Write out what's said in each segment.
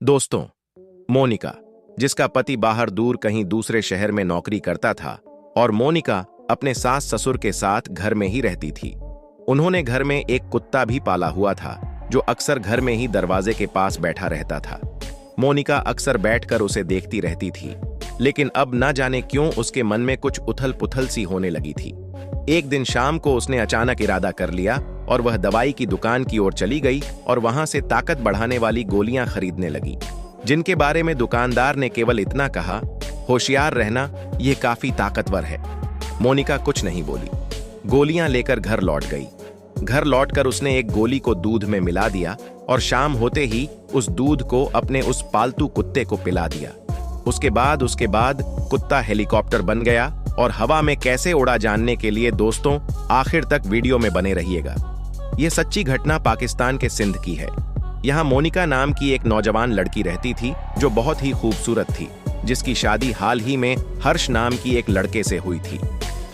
दोस्तों, मोनिका, जिसका पति बाहर दूर कहीं दूसरे शहर में नौकरी करता था और मोनिका अपने सास ससुर के साथ घर में ही रहती थी। उन्होंने घर में एक कुत्ता भी पाला हुआ था जो अक्सर घर में ही दरवाजे के पास बैठा रहता था। मोनिका अक्सर बैठकर उसे देखती रहती थी, लेकिन अब न जाने क्यों उसके मन में कुछ उथल पुथल सी होने लगी थी। एक दिन शाम को उसने अचानक इरादा कर लिया और वह दवाई की दुकान की ओर चली गई और वहां से ताकत बढ़ाने वाली गोलियां खरीदने लगी, जिनके बारे में दुकानदार ने केवल इतना कहा, होशियार रहना, ये काफी ताकतवर है। मोनिका कुछ नहीं बोली, गोलियां लेकर घर लौट गई। घर लौटकर उसने एक गोली को दूध में मिला दिया और शाम होते ही उस दूध को अपने उस पालतू कुत्ते को पिला दिया। उसके बाद कुत्ता हेलीकॉप्टर बन गया और हवा में कैसे उड़ा जानने के लिए दोस्तों आखिर तक वीडियो में बने रहिएगा। यह सच्ची घटना पाकिस्तान के सिंध की है। यहाँ मोनिका नाम की एक नौजवान लड़की रहती थी जो बहुत ही खूबसूरत थी, जिसकी शादी हाल ही में हर्ष नाम की एक लड़के से हुई थी।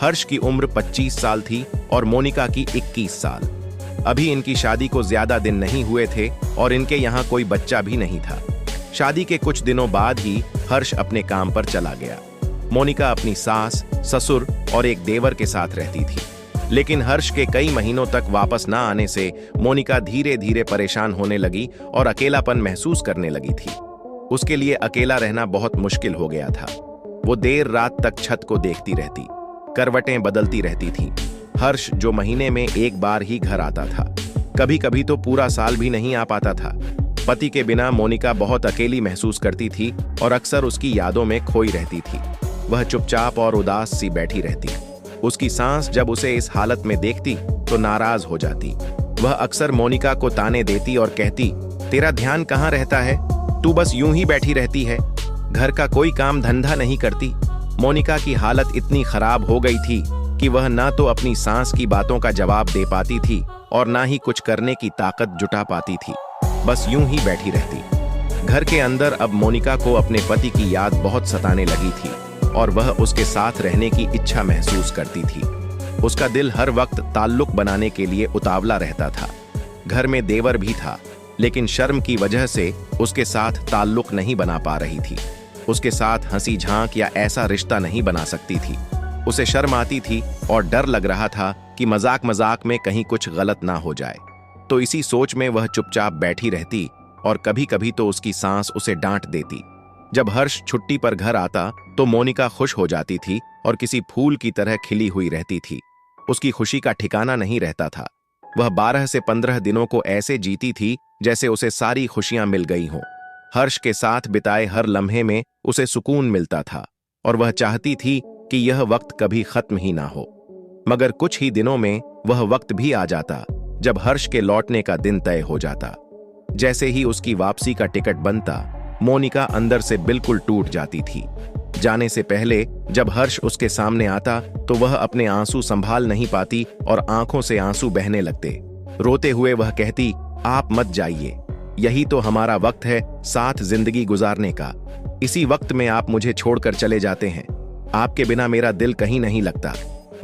हर्ष की उम्र 25 साल थी और मोनिका की 21 साल। अभी इनकी शादी को ज्यादा दिन नहीं हुए थे और इनके यहाँ कोई बच्चा भी नहीं था। शादी के कुछ दिनों बाद ही हर्ष अपने काम पर चला गया। मोनिका अपनी सास, ससुर और एक देवर के साथ रहती थी, लेकिन हर्ष के कई महीनों तक वापस न आने से मोनिका धीरे धीरे परेशान होने लगी और अकेलापन महसूस करने लगी थी। उसके लिए अकेला रहना बहुत मुश्किल हो गया था। वो देर रात तक छत को देखती रहती, करवटें बदलती रहती थी। हर्ष जो महीने में एक बार ही घर आता था, कभी कभी तो पूरा साल भी नहीं आ पाता था। पति के बिना मोनिका बहुत अकेली महसूस करती थी और अक्सर उसकी यादों में खोई रहती थी। वह चुपचाप और उदास सी बैठी रहती। उसकी सास जब उसे इस हालत में देखती तो नाराज हो जाती। वह अक्सर मोनिका को ताने देती और कहती, तेरा ध्यान कहाँ रहता है, तू बस यूं ही बैठी रहती है, घर का कोई काम धंधा नहीं करती। मोनिका की हालत इतनी खराब हो गई थी कि वह ना तो अपनी सास की बातों का जवाब दे पाती थी और ना ही कुछ करने की ताकत जुटा पाती थी, बस यूं ही बैठी रहती। घर के अंदर अब मोनिका को अपने पति की याद बहुत सताने लगी थी और वह उसके साथ रहने की इच्छा महसूस करती थी। उसका दिल हर वक्त ताल्लुक बनाने के लिए उतावला रहता था। घर में देवर भी था, लेकिन शर्म की वजह से उसके साथ ताल्लुक नहीं बना पा रही थी। उसके साथ हंसी झांक या ऐसा रिश्ता नहीं बना सकती थी। उसे शर्म आती थी और डर लग रहा था कि मजाक मजाक में कहीं कुछ गलत ना हो जाए। तो इसी सोच में वह चुपचाप बैठी रहती और कभी कभी तो उसकी सास उसे डांट देती। जब हर्ष छुट्टी पर घर आता तो मोनिका खुश हो जाती थी और किसी फूल की तरह खिली हुई रहती थी। उसकी खुशी का ठिकाना नहीं रहता था। वह 12 से 15 दिनों को ऐसे जीती थी जैसे उसे सारी खुशियां मिल गई हों। हर्ष के साथ बिताए हर लम्हे में उसे सुकून मिलता था और वह चाहती थी कि यह वक्त कभी खत्म ही ना हो। मगर कुछ ही दिनों में वह वक्त भी आ जाता जब हर्ष के लौटने का दिन तय हो जाता। जैसे ही उसकी वापसी का टिकट बनता, मोनिका अंदर से बिल्कुल टूट जाती थी। जाने से पहले जब हर्ष उसके सामने आता तो वह अपने आंसू संभाल नहीं पाती और आंखों से आंसू बहने लगते। रोते हुए वह कहती, आप मत जाइए, यही तो हमारा वक्त है साथ जिंदगी गुजारने का। इसी वक्त में आप मुझे छोड़कर चले जाते हैं। आपके बिना मेरा दिल कहीं नहीं लगता।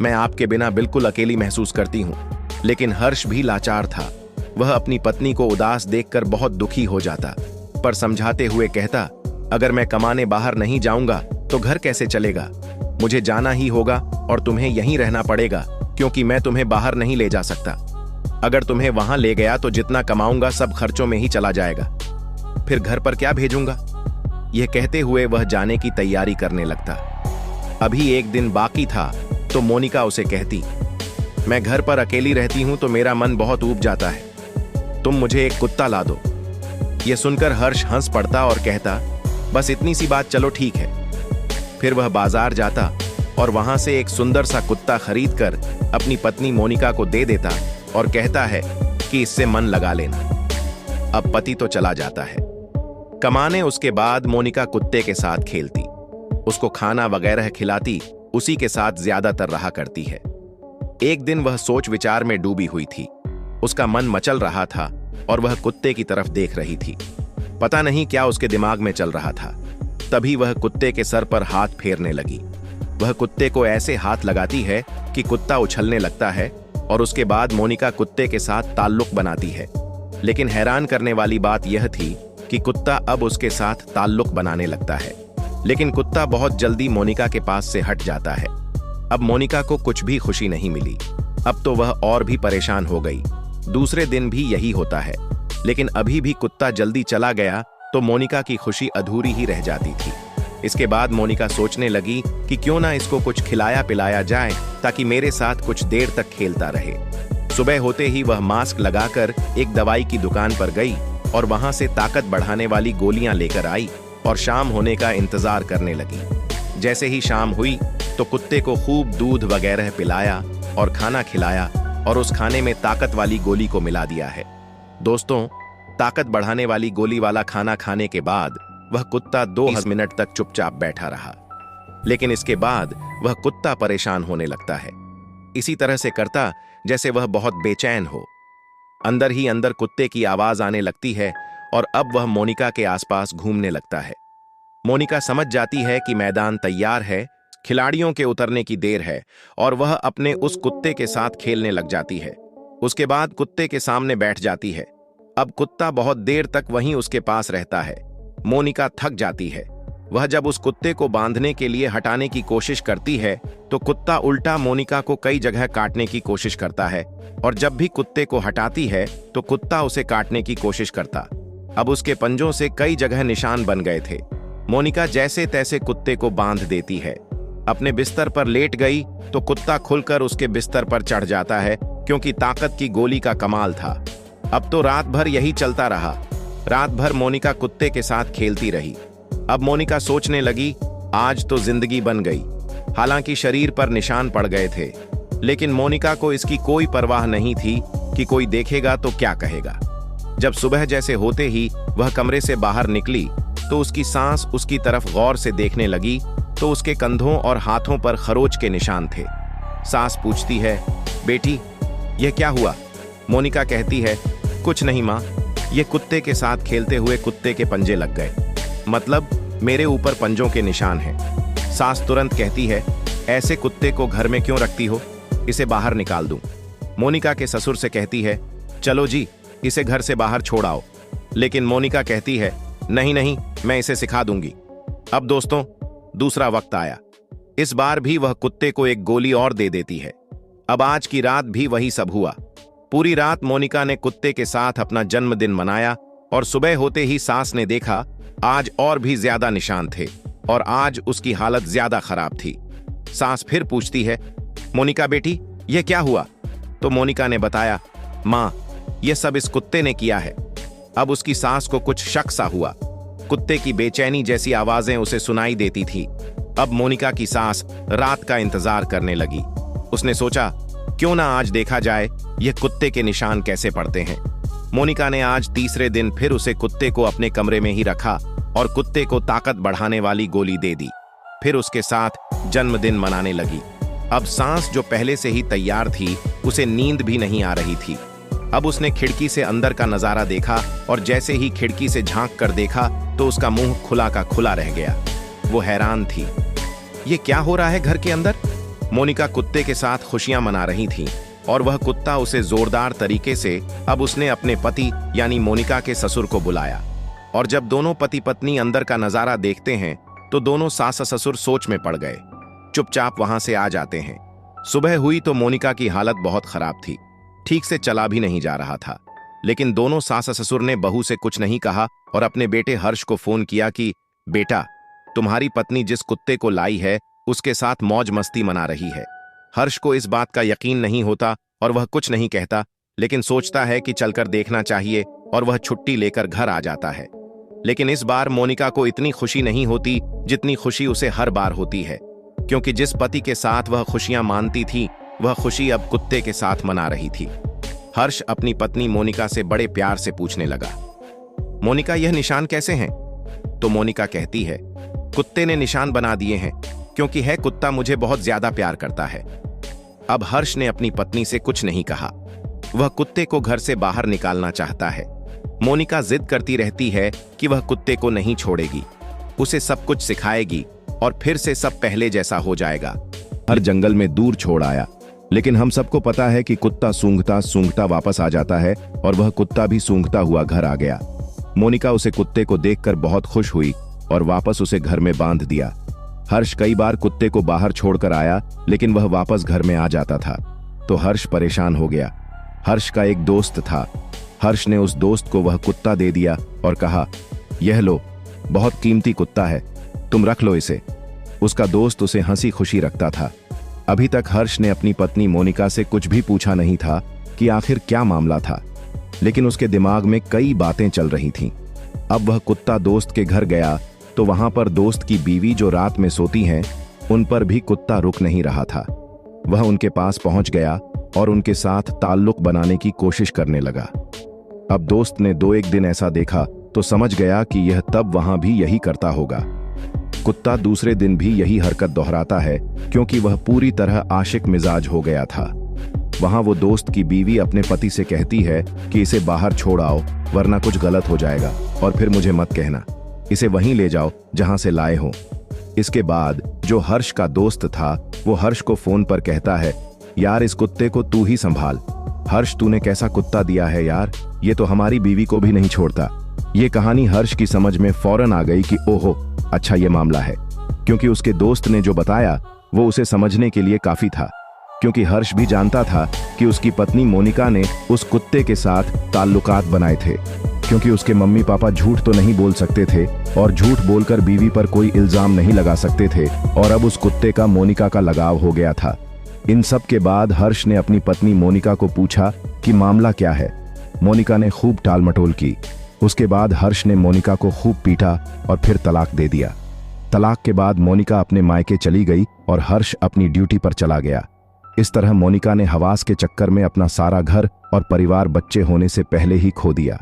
मैं आपके बिना बिल्कुल अकेली महसूस करती हूँ। लेकिन हर्ष भी लाचार था। वह अपनी पत्नी को उदास देखकर बहुत दुखी हो जाता, पर समझाते हुए कहता, अगर मैं कमाने बाहर नहीं जाऊंगा तो घर कैसे चलेगा। मुझे जाना ही होगा और तुम्हें यहीं रहना पड़ेगा, क्योंकि मैं तुम्हें बाहर नहीं ले जा सकता। अगर तुम्हें वहां ले गया तो जितना कमाऊंगा सब खर्चों में ही चला जाएगा, फिर घर पर क्या भेजूंगा। यह कहते हुए वह जाने की तैयारी करने लगता। अभी एक दिन बाकी था तो मोनिका उसे कहती, मैं घर पर अकेली रहती हूं तो मेरा मन बहुत ऊब जाता है, तुम मुझे एक कुत्ता ला दो। यह सुनकर हर्ष हंस पड़ता और कहता, बस इतनी सी बात, चलो ठीक है। फिर वह बाजार जाता और वहां से एक सुंदर सा कुत्ता खरीदकर अपनी पत्नी मोनिका को दे देता और कहता है कि इससे मन लगा लेना। अब पति तो चला जाता है कमाने। उसके बाद मोनिका कुत्ते के साथ खेलती, उसको खाना वगैरह खिलाती, उसी के साथ ज्यादातर रहा करती है। एक दिन वह सोच विचार में डूबी हुई थी। उसका मन मचल रहा था और वह कुत्ते की तरफ देख रही थी। पता नहीं क्या उसके दिमाग में चल रहा था। तभी वह कुत्ते के सर पर हाथ फेरने लगी। वह कुत्ते को ऐसे हाथ लगाती है कि कुत्ता उछलने लगता है और उसके बाद मोनिका कुत्ते के साथ ताल्लुक बनाती है। लेकिन हैरान करने वाली बात यह थी कि कुत्ता अब उसके साथ ताल्लुक बनाने लगता है। लेकिन कुत्ता बहुत जल्दी मोनिका के पास से हट जाता है। अब मोनिका को कुछ भी खुशी नहीं मिली। अब तो वह और भी परेशान हो गई। दूसरे दिन भी यही होता है, लेकिन अभी भी कुत्ता जल्दी चला गया तो मोनिका की खुशी अधूरी ही रह जाती थी। इसके बाद मोनिका सोचने लगी कि क्यों ना इसको कुछ खिलाया पिलाया जाए ताकि मेरे साथ कुछ देर तक खेलता रहे। सुबह होते ही वह मास्क लगाकर एक दवाई की दुकान पर गई और वहां से ताकत बढ़ाने वाली गोलियां लेकर आई और शाम होने का इंतजार करने लगी। जैसे ही शाम हुई तो कुत्ते को खूब दूध वगैरह पिलाया और खाना खिलाया और उस खाने में ताकत वाली गोली को मिला दिया है। दोस्तों, ताकत बढ़ाने वाली गोली वाला खाना खाने के बाद वह कुत्ता 2 मिनट तक चुपचाप बैठा रहा। लेकिन इसके बाद वह कुत्ता परेशान होने लगता है। इसी तरह से करता जैसे वह बहुत बेचैन हो। अंदर ही अंदर कुत्ते की आवाज आने लगती है और अब वह मोनिका के आसपास घूमने लगता है। मोनिका समझ जाती है कि मैदान तैयार है, खिलाड़ियों के उतरने की देर है और वह अपने उस कुत्ते के साथ खेलने लग जाती है। उसके बाद कुत्ते के सामने बैठ जाती है। अब कुत्ता बहुत देर तक वहीं उसके पास रहता है। मोनिका थक जाती है। वह जब उस कुत्ते को बांधने के लिए हटाने की कोशिश करती है तो कुत्ता उल्टा मोनिका को कई जगह काटने की कोशिश करता है और जब भी कुत्ते को हटाती है तो कुत्ता उसे काटने की कोशिश करता। अब उसके पंजों से कई जगह निशान बन गए थे। मोनिका जैसे तैसे कुत्ते को बांध देती है। अपने बिस्तर पर लेट गई तो कुत्ता खुलकर उसके बिस्तर पर चढ़ जाता है, क्योंकि ताकत की गोली का कमाल था। अब तो रात भर यही चलता रहा। रात भर मोनिका कुत्ते के साथ खेलती रही। अब मोनिका सोचने लगी, आज तो जिंदगी बन गई। हालांकि शरीर पर निशान पड़ गए थे, लेकिन मोनिका को इसकी कोई परवाह नहीं थी कि कोई देखेगा तो क्या कहेगा। जब सुबह जैसे होते ही वह कमरे से बाहर निकली तो उसकी सांस उसकी तरफ गौर से देखने लगी तो उसके कंधों और हाथों पर खरोच के निशान थे। सास पूछती है, बेटी यह क्या हुआ? मोनिका कहती है, कुछ नहीं माँ, ये कुत्ते के साथ खेलते हुए कुत्ते के पंजे लग गए। मतलब मेरे ऊपर पंजों के निशान हैं। सास तुरंत कहती है, ऐसे कुत्ते को घर में क्यों रखती हो? इसे बाहर निकाल दूं। मोनिका के ससुर से कहती है, चलो जी, इसे घर से बाहर छोड़ आओ। लेकिन मोनिका कहती है, नहीं नहीं, मैं इसे सिखा दूंगी। अब दोस्तों, दूसरा वक्त आया। इस बार भी वह कुत्ते को एक गोली और दे देती है। अब आज की रात भी वही सब हुआ। पूरी रात मोनिका ने कुत्ते के साथ अपना जन्मदिन मनाया और सुबह होते ही सास ने देखा आज और भी ज्यादा निशान थे और आज उसकी हालत ज्यादा खराब थी। सास फिर पूछती है, मोनिका बेटी यह क्या हुआ? तो मोनिका ने बताया, माँ यह सब इस कुत्ते ने किया है। अब उसकी सास को कुछ शक सा हुआ। कुत्ते की बेचैनी जैसी आवाजें उसे सुनाई देती थी। अब मोनिका की सास रात का इंतजार करने लगी। उसने सोचा, क्यों ना आज देखा जाए यह कुत्ते के निशान कैसे पड़ते हैं। मोनिका ने आज तीसरे दिन फिर उसे कुत्ते को अपने कमरे में ही रखा और कुत्ते को ताकत बढ़ाने वाली गोली दे दी। फिर उसके साथ जन्मदिन मनाने लगी। अब सांस जो पहले से ही तैयार थी, उसे नींद भी नहीं आ रही थी। अब उसने खिड़की से अंदर का नजारा देखा और जैसे ही खिड़की से झांक कर देखा तो उसका मुंह खुला का खुला रह गया। वो हैरान थी, ये क्या हो रहा है घर के अंदर? मोनिका कुत्ते के साथ खुशियां मना रही थी और वह कुत्ता उसे जोरदार तरीके से अब उसने अपने पति यानी मोनिका के ससुर को बुलाया। और जब दोनों पति पत्नी अंदर का नजारा देखते हैं तो दोनों सास ससुर सोच में पड़ गए। चुपचाप वहां से आ जाते हैं। सुबह हुई तो मोनिका की हालत बहुत खराब थी। ठीक से चला भी नहीं जा रहा था। लेकिन दोनों सास ससुर ने बहू से कुछ नहीं कहा और अपने बेटे हर्ष को फोन किया कि बेटा, तुम्हारी पत्नी जिस कुत्ते को लाई है उसके साथ मौज मस्ती मना रही है। हर्ष को इस बात का यकीन नहीं होता और वह कुछ नहीं कहता, लेकिन सोचता है कि चलकर देखना चाहिए और वह छुट्टी लेकर घर आ जाता है। लेकिन इस बार मोनिका को इतनी खुशी नहीं होती जितनी खुशी उसे हर बार होती है, क्योंकि जिस पति के साथ वह खुशियां मानती थी वह खुशी अब कुत्ते के साथ मना रही थी। हर्ष अपनी पत्नी मोनिका से बड़े प्यार से पूछने लगा, मोनिका यह निशान कैसे हैं? तो मोनिका कहती है, कुत्ते ने निशान बना दिए हैं, क्योंकि है कुत्ता मुझे बहुत ज्यादा प्यार करता है। अब हर्ष ने अपनी पत्नी से कुछ नहीं कहा। वह कुत्ते को घर से बाहर निकालना चाहता है। मोनिका जिद करती रहती है कि वह कुत्ते को नहीं छोड़ेगी, उसे सब कुछ सिखाएगी और फिर से सब पहले जैसा हो जाएगा। हर जंगल में दूर छोड़ आया, लेकिन हम सबको पता है कि कुत्ता सूंघता सूंघता वापस आ जाता है और वह कुत्ता भी सूंघता हुआ घर आ गया। मोनिका उसे कुत्ते को देखकर बहुत खुश हुई और वापस उसे घर में बांध दिया। हर्ष कई बार कुत्ते को बाहर छोड़कर आया, लेकिन वह वापस घर में आ जाता था तो हर्ष परेशान हो गया। हर्ष का एक दोस्त था। हर्ष ने उस दोस्त को वह कुत्ता दे दिया और कहा, यह लो, बहुत कीमती कुत्ता है, तुम रख लो इसे। उसका दोस्त उसे हंसी खुशी रखता था। अभी तक हर्ष ने अपनी पत्नी मोनिका से कुछ भी पूछा नहीं था कि आखिर क्या मामला था, लेकिन उसके दिमाग में कई बातें चल रही थीं। अब वह कुत्ता दोस्त के घर गया तो वहां पर दोस्त की बीवी जो रात में सोती हैं, उन पर भी कुत्ता रुक नहीं रहा था। वह उनके पास पहुंच गया और उनके साथ ताल्लुक बनाने की कोशिश करने लगा। अब दोस्त ने 2-1 दिन ऐसा देखा तो समझ गया कि यह तब वहां भी यही करता होगा। कुत्ता दूसरे दिन भी यही हरकत दोहराता है क्योंकि वह पूरी तरह आशिक मिजाज हो गया था। वहां वो दोस्त की बीवी अपने पति से कहती है कि इसे बाहर छोड़ आओ वरना कुछ गलत हो जाएगा और फिर मुझे मत कहना, इसे वहीं ले जाओ जहां से लाए हो। इसके बाद जो हर्ष का दोस्त था वो हर्ष को फोन पर कहता है, यार इस कुत्ते को तू ही संभाल। हर्ष तूने कैसा कुत्ता दिया है यार, ये तो हमारी बीवी को भी नहीं छोड़ता। ये कहानी हर्ष की समझ में फौरन आ गई कि ओहो, अच्छा ये मामला है, क्योंकि उसके दोस्त ने जो बताया वो उसे समझने के लिए काफी था। क्योंकि हर्ष भी जानता था कि उसकी पत्नी मोनिका ने उस कुत्ते के साथ ताल्लुकात बनाए थे, क्योंकि उसके मम्मी पापा झूठ तो नहीं बोल सकते थे और झूठ बोलकर बीवी पर कोई इल्जाम नहीं लगा सकते थे, और अब उस कुत्ते का मोनिका का लगाव हो गया था। इन सब के बाद हर्ष ने अपनी पत्नी मोनिका को पूछा कि मामला क्या है। मोनिका ने खूब टालमटोल की। उसके बाद हर्ष ने मोनिका को खूब पीटा और फिर तलाक दे दिया। तलाक के बाद मोनिका अपने मायके चली गई और हर्ष अपनी ड्यूटी पर चला गया। इस तरह मोनिका ने हवास के चक्कर में अपना सारा घर और परिवार बच्चे होने से पहले ही खो दिया।